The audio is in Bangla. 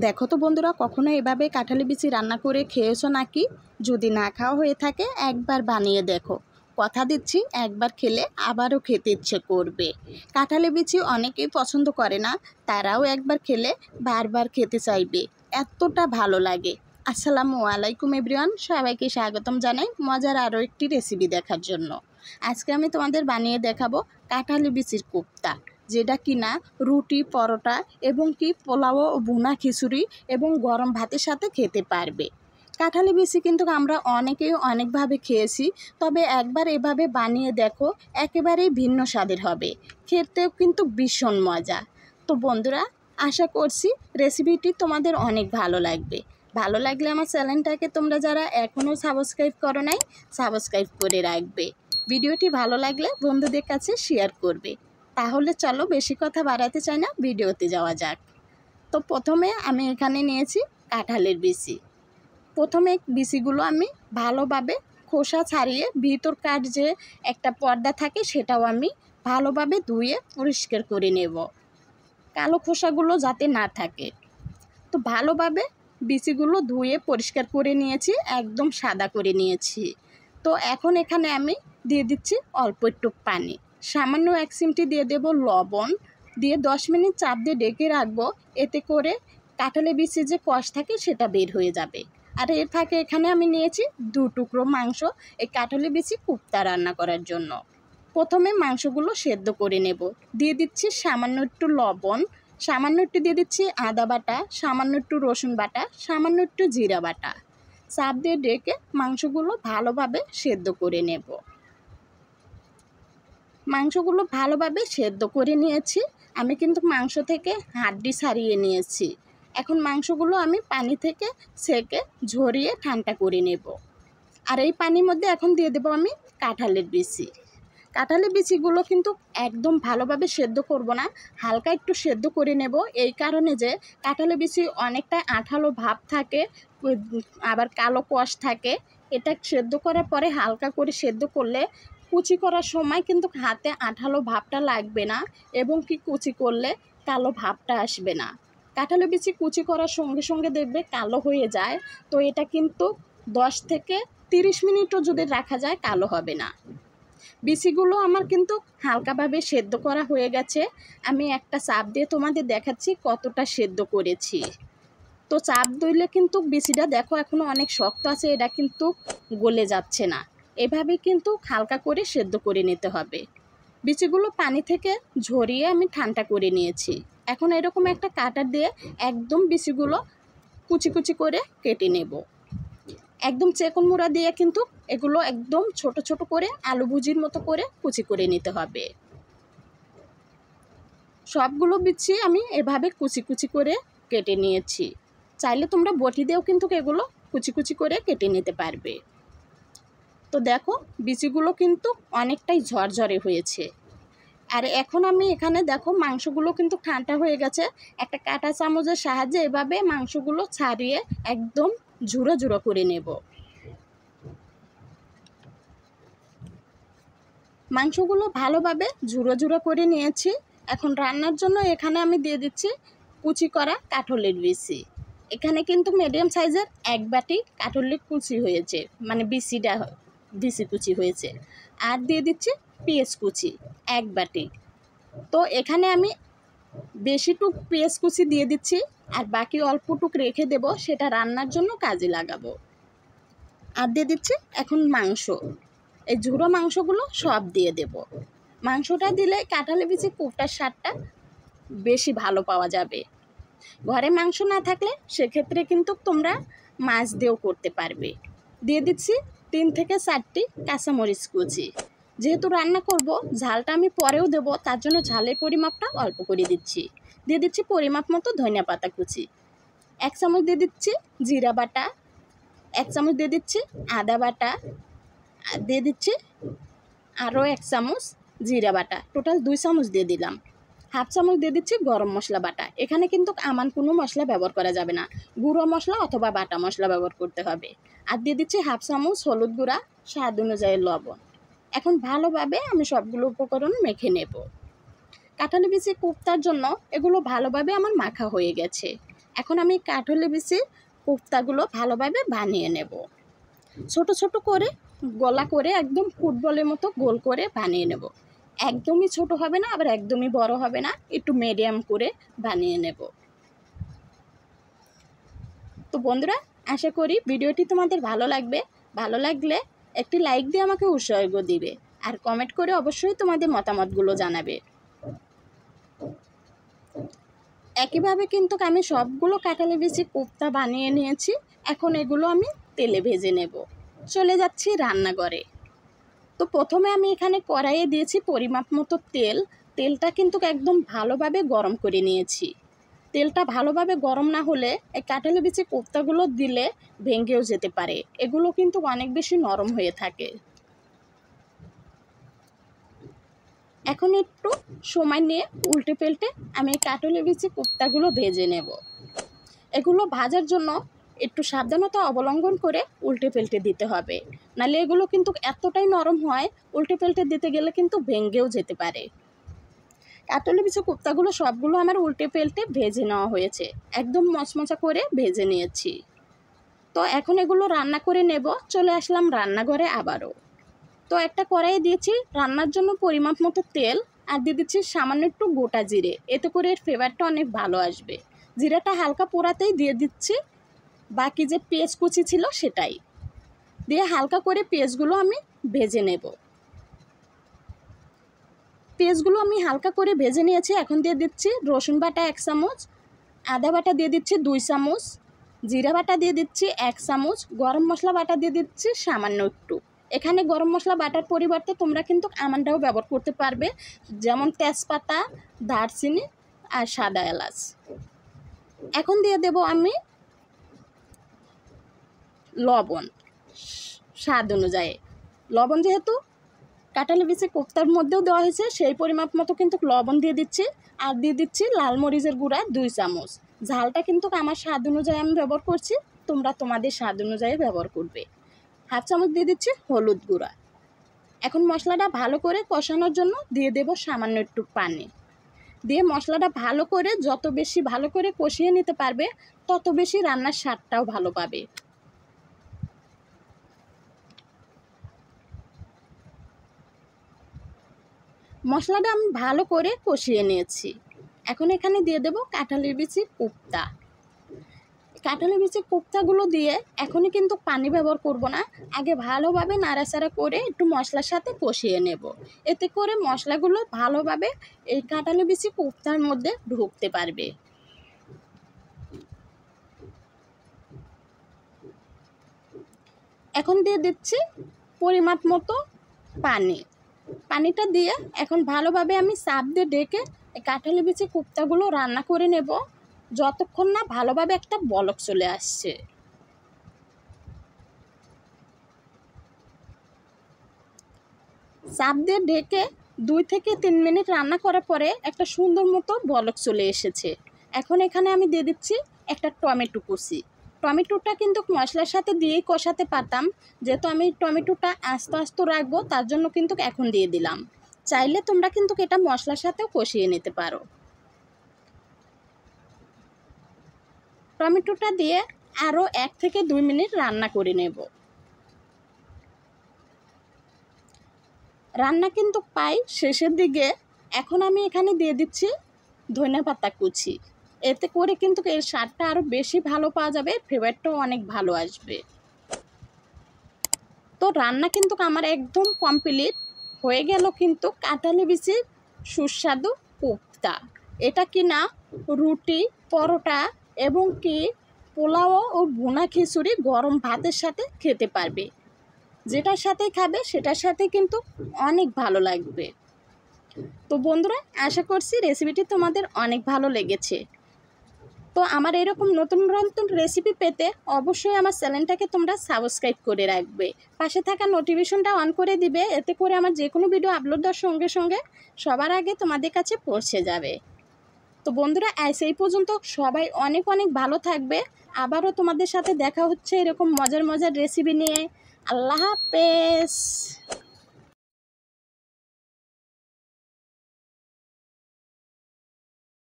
দেখো তো বন্ধুরা, কখনো এভাবে কাঁঠালি বিচি রান্না করে খেয়েছো নাকি? যদি না খাওয়া হয়ে থাকে একবার বানিয়ে দেখো। কথা দিচ্ছি, একবার খেলে আবারও খেতে ইচ্ছে করবে। কাঁঠালি বিচি অনেকেই পছন্দ করে না, তারাও একবার খেলে বারবার খেতে চাইবে, এতটা ভালো লাগে। আসসালামু আলাইকুম এভরিওয়ান, সবাইকে স্বাগতম জানাই মজার আরও একটি রেসিপি দেখার জন্য। আজকে আমি তোমাদের বানিয়ে দেখাবো কাঁঠালি বিচির কোপ্তা, যেটা কিনা রুটি, পরোটা এবং কি পোলাও, ভুনা খিচুড়ি এবং গরম ভাতের সাথে খেতে পারবে। কাঁঠালি বিচি কিন্তু আমরা অনেকেই অনেকভাবে খেয়েছি, তবে একবার এভাবে বানিয়ে দেখো, একেবারেই ভিন্ন স্বাদের হবে, খেতেও কিন্তু ভীষণ মজা। তো বন্ধুরা, আশা করছি রেসিপিটি তোমাদের অনেক ভালো লাগবে। ভালো লাগলে আমার চ্যানেলটাকে তোমরা যারা এখনও সাবস্ক্রাইব করো নাই, সাবস্ক্রাইব করে রাখবে। ভিডিওটি ভালো লাগলে বন্ধুদের কাছে শেয়ার করবে। তাহলে চলো, বেশি কথা বাড়াতে চাই না, ভিডিওতে যাওয়া যাক। তো প্রথমে আমি এখানে নিয়েছি কাঁঠালের বিচি। প্রথমে বিচিগুলো আমি ভালোভাবে খোসা ছাড়িয়ে ভিতরকার যে একটা পর্দা থাকে সেটাও আমি ভালোভাবে ধুয়ে পরিষ্কার করে নেব, কালো খোসাগুলো যাতে না থাকে। তো ভালোভাবে বিচিগুলো ধুয়ে পরিষ্কার করে নিয়েছি, একদম সাদা করে নিয়েছি। তো এখন এখানে আমি দিয়ে দিচ্ছি অল্প একটু পানি, সামান্য 1 চিমটি দিয়ে দেব লবণ, দিয়ে 10 মিনিট চাপ দিয়ে ঢেকে রাখবো। এতে করে কাঁঠালের বিচি যে কষ থাকে সেটা বের হয়ে যাবে। আর এর ফাঁকে এখানে আমি নিয়েছি 2 টুকরো মাংস, এই কাঁঠালের বিচি কোপ্তা রান্না করার জন্য। প্রথমে মাংসগুলো সেদ্ধ করে নেব। দিয়ে দিচ্ছি সামান্য একটু লবণ, সামান্য একটু দিয়ে দিচ্ছি আদা বাটা, সামান্য একটু রসুন বাটা, সামান্য একটু জিরা বাটা। চাপ দিয়ে ঢেকে মাংসগুলো ভালোভাবে সেদ্ধ করে নেব। মাংসগুলো ভালোভাবে সেদ্ধ করে নিয়েছি। আমি কিন্তু মাংস থেকে হাড্ডি ছাড়িয়ে নিয়েছি। এখন মাংসগুলো আমি পানি থেকে ছেঁকে ঝরিয়ে ঠান্ডা করে নেব। আর এই পানির মধ্যে এখন দিয়ে দেবো আমি কাঁঠালের বিচি। কাঁঠালের বিচিগুলো কিন্তু একদম ভালোভাবে সেদ্ধ করব না, হালকা একটু সেদ্ধ করে নেব। এই কারণে যে কাঁঠালের বিচি অনেকটা আঠালো ভাব থাকে, আবার কালো কষ থাকে। এটা সেদ্ধ করার পরে হালকা করে সেদ্ধ করলে কুচি করার সময় কিন্তু হাতে আঠালো ভাবটা লাগবে না, এবং কি কুচি করলে কালো ভাবটা আসবে না। কাঁঠালের বিচি কুচি করার সঙ্গে সঙ্গে দেখবে কালো হয়ে যায়, তো এটা কিন্তু 10 থেকে 30 মিনিটও যদি রাখা যায় কালো হবে না। বিচিগুলো আমার কিন্তু হালকাভাবে সেদ্ধ করা হয়ে গেছে। আমি একটা চাপ দিয়ে তোমাদের দেখাচ্ছি কতটা সেদ্ধ করেছি। তো চাপ দিলে কিন্তু বিচিটা দেখো এখনও অনেক শক্ত আছে, এটা কিন্তু গলে যাচ্ছে না। এভাবে কিন্তু হালকা করে সেদ্ধ করে নিতে হবে। বিচিগুলো পানি থেকে ঝরিয়ে আমি ঠান্ডা করে নিয়েছি। এখন এরকম একটা কাটার দিয়ে একদম বিচিগুলো কুচি কুচি করে কেটে নেব। একদম চেকন মোড়া দিয়ে কিন্তু এগুলো একদম ছোট ছোট করে আলু ভুজির মতো করে কুচি করে নিতে হবে। সবগুলো বিচি আমি এভাবে কুচি কুচি করে কেটে নিয়েছি। চাইলে তোমরা বটি দিয়েও কিন্তু এগুলো কুচি কুচি করে কেটে নিতে পারবে। তো দেখো বিচিগুলো কিন্তু অনেকটাই ঝরঝরে হয়েছে। আর এখন আমি এখানে দেখো মাংসগুলো কিন্তু ঠান্ডা হয়ে গেছে। একটা কাঁটা চামচের সাহায্যে এভাবে মাংসগুলো ছাড়িয়ে একদম ঝুড়ো ঝুড়ো করে নেব। মাংসগুলো ভালোভাবে ঝুড়ো ঝুড়ো করে নিয়েছি। এখন রান্নার জন্য এখানে আমি দিয়ে দিচ্ছি কুচি করা কাঁঠালের বিচি। এখানে কিন্তু মিডিয়াম সাইজের 1 বাটি কাঁঠালের কুচি হয়েছে, মানে বিচি কুচি হয়েছে। আর দিয়ে দিচ্ছি পেঁয়াজ কুচি 1 বাটি। তো এখানে আমি বেশিটুক পেঁয়াজ কুচি দিয়ে দিচ্ছি, আর বাকি অল্পটুক রেখে দেব, সেটা রান্নার জন্য কাজে লাগাবো। আর দিয়ে দিচ্ছি এখন মাংস, এই ঝুড়ো মাংসগুলো সব দিয়ে দেব। মাংসটা দিলে কাঁঠালের বিচি কোপ্তার স্বাদটা বেশি ভালো পাওয়া যাবে। ঘরে মাংস না থাকলে সেক্ষেত্রে কিন্তু তোমরা মাছ দিয়েও করতে পারবে। দিয়ে দিচ্ছি 3 থেকে 4টি কাঁচামরিচ কুচি। যেহেতু রান্না করব, ঝালটা আমি পরেও দেব, তার জন্য ঝালের পরিমাপটা অল্প করে দিচ্ছি। দিয়ে দিচ্ছি পরিমাপ মতো ধনিয়া পাতা কুচি। 1 চামচ দিয়ে দিচ্ছি জিরা বাটা, 1 চামচ দিয়ে দিচ্ছি আদা বাটা, আর দিয়ে দিচ্ছি আরও 1 চামচ জিরা বাটা, টোটাল 2 চামচ দিয়ে দিলাম। 1/2 চামচ দিয়ে দিচ্ছি গরম মশলা বাটা। এখানে কিন্তু আমান কোনো মশলা ব্যবহার করা যাবে না, গুঁড়ো মশলা অথবা বাটা মশলা ব্যবহার করতে হবে। আর দিয়ে দিচ্ছি 1/2 চামচ হলুদ গুঁড়া, স্বাদ অনুযায়ী লবণ। এখন ভালোভাবে আমি সবগুলো উপকরণ মেখে নেব। কাঁঠালের বিচি কোপ্তার জন্য এগুলো ভালোভাবে আমার মাখা হয়ে গেছে। এখন আমি কাঁঠালি বিচি কোপ্তাগুলো ভালোভাবে বানিয়ে নেব। ছোট ছোট করে গলা করে একদম ফুটবলের মতো গোল করে বানিয়ে নেব। একদমই ছোট হবে না, আবার একদমই বড় হবে না, একটু মিডিয়াম করে বানিয়ে নেব। তো বন্ধুরা, আশা করি ভিডিওটি তোমাদের ভালো লাগবে। ভালো লাগলে একটি লাইক দিয়ে আমাকে উৎসাহ দিবে, আর কমেন্ট করে অবশ্যই তোমাদের মতামতগুলো জানাবে। একইভাবে কিন্তু আমি সবগুলো কাঁঠালি বিচি কোপ্তা বানিয়ে নিয়েছি। এখন এগুলো আমি তেলে ভেজে নেব। চলে যাচ্ছি রান্নাঘরে। তো প্রথমে আমি এখানে কড়াইয়ে দিয়েছি পরিমাপ মতো তেল। তেলটা কিন্তু একদম ভালোভাবে গরম করে নিয়েছি। তেলটা ভালোভাবে গরম না হলে এই কাঁঠালি বিচি কোপ্তাগুলো দিলে ভেঙেও যেতে পারে। এগুলো কিন্তু অনেক বেশি নরম হয়ে থাকে। এখন একটু সময় নিয়ে উল্টে পাল্টে আমি কাঁঠালি বিচি কোপ্তাগুলো ভেজে নেব। এগুলো ভাজার জন্য একটু সাবধানতা অবলম্বন করে উল্টে পাল্টে দিতে হবে, নাহলে এগুলো কিন্তু এতটাই নরম হয়, উল্টে পাল্টে দিতে গেলে কিন্তু ভেঙেও যেতে পারে। কাঁঠালি বিচি কোপ্তাগুলো সবগুলো আমার উল্টে পাল্টে ভেজে নেওয়া হয়েছে, একদম মচমচা করে ভেজে নিয়েছি। তো এখন এগুলো রান্না করে নেব। চলে আসলাম রান্নাঘরে আবারও। তো একটা কড়াইয়ে দিয়েছি রান্নার জন্য পরিমাপ মতো তেল, আর দিয়ে দিচ্ছি সামান্য একটু গোটা জিরে, এতে করে এর ফ্লেভারটা অনেক ভালো আসবে। জিরাটা হালকা পোড়াতেই দিয়ে দিচ্ছি বাকি যে পেঁয়াজ কুচি ছিল সেটাই দিয়ে হালকা করে পেঁয়াজগুলো আমি ভেজে নেব। পেঁয়াজগুলো আমি হালকা করে ভেজে নিয়েছি। এখন দিয়ে দিচ্ছি রসুন বাটা 1 চামচ, আদা বাটা দিয়ে দিচ্ছি 2 চামচ, জিরা বাটা দিয়ে দিচ্ছি 1 চামচ, গরম মশলা বাটা দিয়ে দিচ্ছি সামান্য একটু। এখানে গরম মশলা বাটার পরিবর্তে তোমরা কিন্তু আমন্ডাও ব্যবহার করতে পারবে, যেমন তেজপাতা, দারচিনি আর সাদা এলাচ। এখন দিয়ে দেব আমি লবণ স্বাদ অনুযায়ী। লবণ যেহেতু কাঁঠালি বিচি কোপ্তার মধ্যেও দেওয়া হয়েছে, সেই পরিমাপ মতো কিন্তু লবণ দিয়ে দিচ্ছি। আর দিয়ে দিচ্ছি লাল মরিচের গুঁড়া 2 চামচ। ঝালটা কিন্তু আমার স্বাদ অনুযায়ী আমি ব্যবহার করছি, তোমরা তোমাদের স্বাদ অনুযায়ী ব্যবহার করবে। 1/2 চামচ দিয়ে দিচ্ছি হলুদ গুঁড়া। এখন মশলাটা ভালো করে কষানোর জন্য দিয়ে দেব সামান্য একটু পানি। দিয়ে মশলাটা ভালো করে যত বেশি ভালো করে কষিয়ে নিতে পারবে, তত বেশি রান্নার স্বাদটাও ভালো পাবে। মশলাটা আমি ভালো করে কষিয়ে নিয়েছি। এখন এখানে দিয়ে দেব কাঁঠালি বিচি কোপ্তা। কাঁঠালি বিচি কোপ্তাগুলো দিয়ে এখনই কিন্তু পানি ব্যবহার করব না, আগে ভালোভাবে নাড়াচাড়া করে একটু মশলার সাথে কষিয়ে নেব। এতে করে মশলাগুলো ভালোভাবে এই কাঁঠালি বিচি কোপ্তার মধ্যে ঢুকতে পারবে। এখন দিয়ে দিচ্ছি পরিমাপ মতো পানি। পানিটা দিয়ে এখন ভালোভাবে আমি চাপ দিয়ে ঢেকে কাঁঠালি বিচি কোপ্তাগুলো রান্না করে নেব, যতক্ষণ না ভালোভাবে একটা বলক চলে আসছে। চাপ দিয়ে ঢেকে 2 থেকে 3 মিনিট রান্না করার পরে একটা সুন্দর মতো বলক চলে এসেছে। এখন এখানে আমি দিয়ে দিচ্ছি একটা টমেটো কুচি। টমেটোটা কিন্তু মশলার সাথে দিয়েই কষাতে পারতাম, যেহেতু আমি টমেটোটা আস্তে আস্তে রাখবো তার জন্য কিন্তু এখন দিয়ে দিলাম। চাইলে তোমরা কিন্তু এটা মশলার সাথেও কষিয়ে নিতে পারো। টমেটোটা দিয়ে আরও 1 থেকে 2 মিনিট রান্না করে নেব। রান্না কিন্তু প্রায় শেষের দিকে। এখন আমি এখানে দিয়ে দিচ্ছি ধনেপাতা কুচি, এতে করে কিন্তু এর স্বাদটা আরও বেশি ভালো পাওয়া যাবে, ফ্লেভারটাও অনেক ভালো আসবে। তো রান্না কিন্তু আমার একদম কমপ্লিট হয়ে গেল কিন্তু কাঁঠালি বিচির সুস্বাদু কোপ্তা। এটা কি না রুটি, পরোটা এবং কি পোলাও ও ভুনা খিচুড়ি গরম ভাতের সাথে খেতে পারবে। যেটার সাথে খাবে সেটার সাথে কিন্তু অনেক ভালো লাগবে। তো বন্ধুরা, আশা করছি রেসিপিটি তোমাদের অনেক ভালো লেগেছে। তো আমার এরকম নতুন নতুন রেসিপি পেতে অবশ্যই আমার চ্যানেলটাকে তোমরা সাবস্ক্রাইব করে রাখবে, পাশে থাকা নোটিফিকেশনটা অন করে দিবে, এতে করে আমার যে কোনো ভিডিও আপলোড দেওয়ার সঙ্গে সঙ্গে সবার আগে তোমাদের কাছে পৌঁছে যাবে। তো বন্ধুরা, সেই পর্যন্ত সবাই অনেক অনেক ভালো থাকবে। আবারও তোমাদের সাথে দেখা হচ্ছে এরকম মজার মজার রেসিপি নিয়ে। আল্লাহ হাফেজ।